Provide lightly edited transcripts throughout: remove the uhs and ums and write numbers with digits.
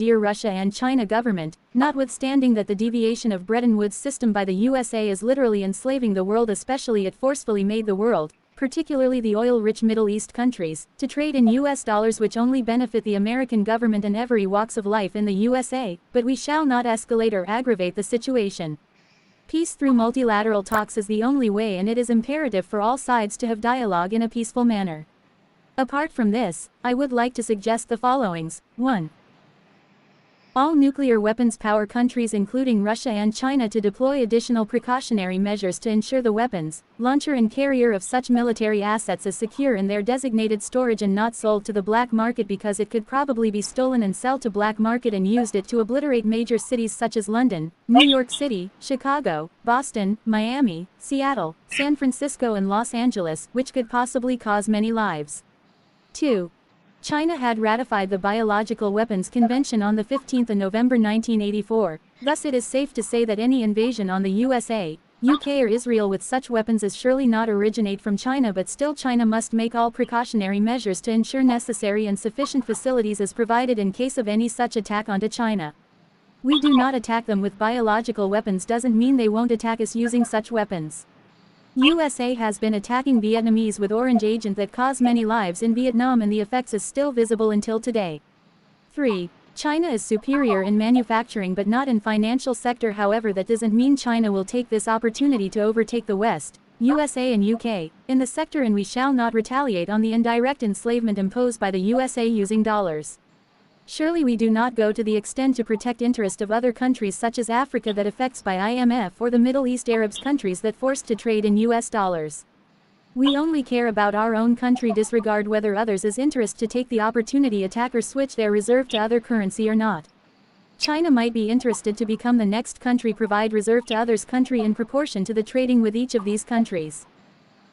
dear Russia and China government, notwithstanding that the deviation of Bretton Woods system by the USA is literally enslaving the world, especially it forcefully made the world, particularly the oil-rich Middle East countries, to trade in US dollars, which only benefit the American government and every walks of life in the USA, but we shall not escalate or aggravate the situation. Peace through multilateral talks is the only way, and it is imperative for all sides to have dialogue in a peaceful manner. Apart from this, I would like to suggest the followings. 1. All nuclear weapons power countries including Russia and China to deploy additional precautionary measures to ensure the weapons, launcher and carrier of such military assets is secure in their designated storage and not sold to the black market, because it could probably be stolen and sell to black market and used it to obliterate major cities such as London, New York City, Chicago, Boston, Miami, Seattle, San Francisco and Los Angeles, which could possibly cause many lives. 2. China had ratified the Biological Weapons Convention on the 15th of November 1984, thus it is safe to say that any invasion on the USA, UK or Israel with such weapons is surely not originate from China, but still China must make all precautionary measures to ensure necessary and sufficient facilities is provided in case of any such attack onto China. We do not attack them with biological weapons doesn't mean they won't attack us using such weapons. USA has been attacking Vietnamese with Orange Agent that caused many lives in Vietnam, and the effects is still visible until today. 3. China is superior in manufacturing but not in financial sector. However, that doesn't mean China will take this opportunity to overtake the West, USA and UK, in the sector, and we shall not retaliate on the indirect enslavement imposed by the USA using dollars. Surely we do not go to the extent to protect interest of other countries such as Africa that affects by IMF, or the Middle East Arabs countries that forced to trade in US dollars. We only care about our own country, disregard whether others is interest to take the opportunity attack or switch their reserve to other currency or not. China might be interested to become the next country provide reserve to others country in proportion to the trading with each of these countries.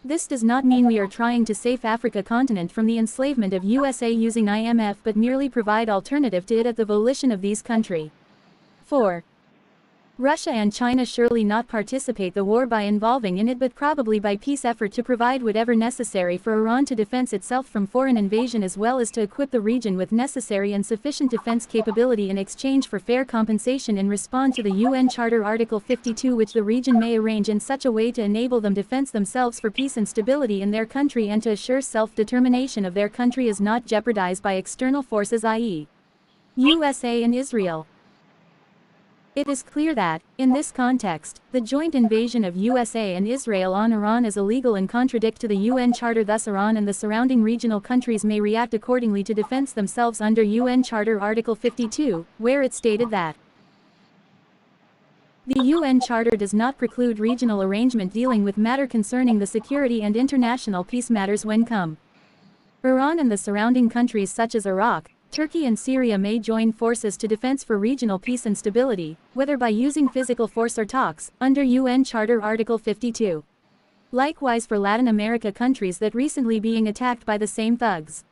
This does not mean we are trying to save Africa continent from the enslavement of USA using IMF, but merely provide alternative to it at the volition of these country. 4. Russia and China surely not participate the war by involving in it, but probably by peace effort to provide whatever necessary for Iran to defend itself from foreign invasion, as well as to equip the region with necessary and sufficient defense capability in exchange for fair compensation and respond to the UN Charter Article 52, which the region may arrange in such a way to enable them defend themselves for peace and stability in their country, and to assure self-determination of their country is not jeopardized by external forces, i.e. USA and Israel. It is clear that, in this context, the joint invasion of USA and Israel on Iran is illegal and contradict to the UN Charter. Thus Iran and the surrounding regional countries may react accordingly to defend themselves under UN Charter Article 52, where it stated that the UN Charter does not preclude regional arrangement dealing with matter concerning the security and international peace matters when come. Iran and the surrounding countries such as Iraq, Turkey and Syria may join forces to defense for regional peace and stability, whether by using physical force or talks, under UN Charter Article 52. Likewise for Latin America countries that recently being attacked by the same thugs.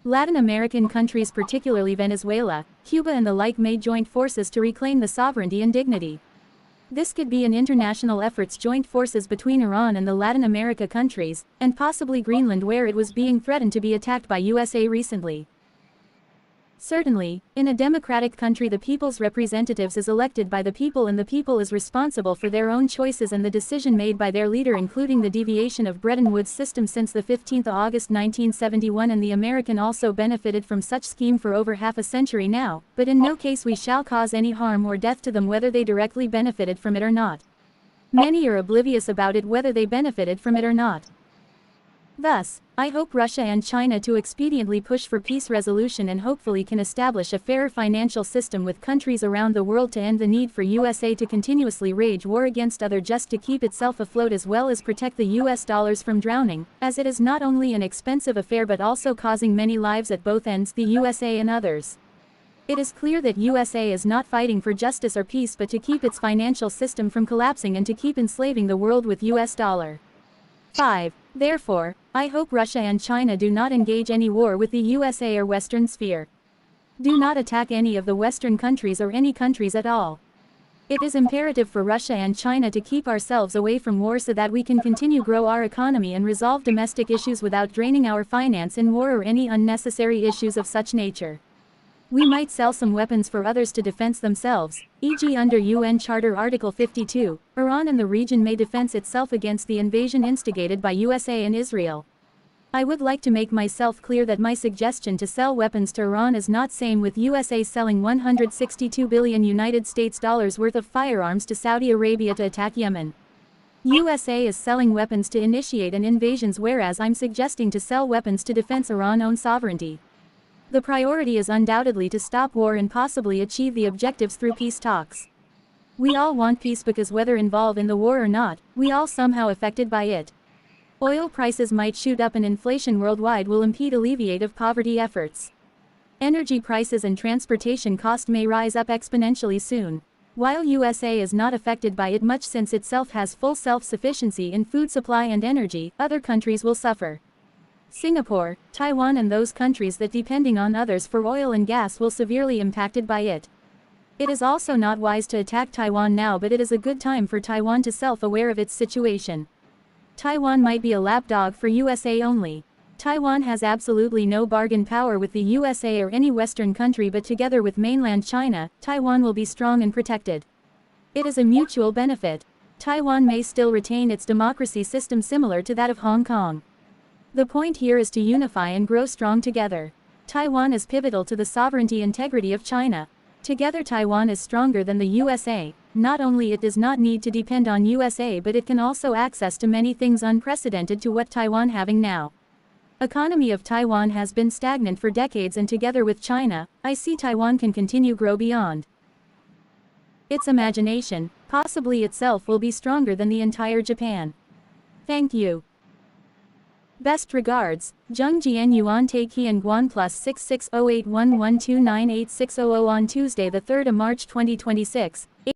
Latin American countries, particularly Venezuela, Cuba and the like, may join forces to reclaim the sovereignty and dignity. This could be an international efforts joint forces between Iran and the Latin America countries, and possibly Greenland, where it was being threatened to be attacked by USA recently. Certainly, in a democratic country the people's representatives is elected by the people, and the people is responsible for their own choices and the decision made by their leader, including the deviation of Bretton Woods system since the 15th of August 1971, and the American also benefited from such scheme for over half a century now, but in no case we shall cause any harm or death to them whether they directly benefited from it or not. Many are oblivious about it whether they benefited from it or not. Thus, I hope Russia and China to expediently push for peace resolution and hopefully can establish a fairer financial system with countries around the world to end the need for USA to continuously wage war against other just to keep itself afloat, as well as protect the US dollars from drowning, as it is not only an expensive affair but also causing many lives at both ends, the USA and others. It is clear that USA is not fighting for justice or peace but to keep its financial system from collapsing and to keep enslaving the world with US dollar. 5. Therefore, I hope Russia and China do not engage any war with the USA or Western sphere. Do not attack any of the Western countries or any countries at all. It is imperative for Russia and China to keep ourselves away from war so that we can continue grow our economy and resolve domestic issues without draining our finance in war or any unnecessary issues of such nature. We might sell some weapons for others to defend themselves, e.g. under UN Charter Article 52, Iran and the region may defend itself against the invasion instigated by USA and Israel. I would like to make myself clear that my suggestion to sell weapons to Iran is not same with USA selling 162 billion United States dollars worth of firearms to Saudi Arabia to attack Yemen. USA is selling weapons to initiate an invasions, whereas I'm suggesting to sell weapons to defend Iran's own sovereignty. The priority is undoubtedly to stop war and possibly achieve the objectives through peace talks. We all want peace because whether involved in the war or not, we all somehow affected by it. Oil prices might shoot up and inflation worldwide will impede alleviate of poverty efforts. Energy prices and transportation cost may rise up exponentially soon. While USA is not affected by it much since itself has full self-sufficiency in food supply and energy, other countries will suffer. Singapore, Taiwan and those countries that depending on others for oil and gas will severely impacted by it. It is also not wise to attack Taiwan now, but it is a good time for Taiwan to self-aware of its situation. Taiwan might be a lapdog for USA only. Taiwan has absolutely no bargain power with the USA or any Western country, but together with mainland China, Taiwan will be strong and protected. It is a mutual benefit. Taiwan may still retain its democracy system similar to that of Hong Kong. The point here is to unify and grow strong together. Taiwan is pivotal to the sovereignty integrity of China. Together Taiwan is stronger than the USA. Not only it does not need to depend on USA, but it can also access to many things unprecedented to what Taiwan having now. Economy of Taiwan has been stagnant for decades, and together with China, I see Taiwan can continue grow beyond. Its imagination, possibly itself will be stronger than the entire Japan. Thank you. Best regards, Zheng Jian Yuan Taiqian Guan +660811298600 on Tuesday the 3rd of March 2026.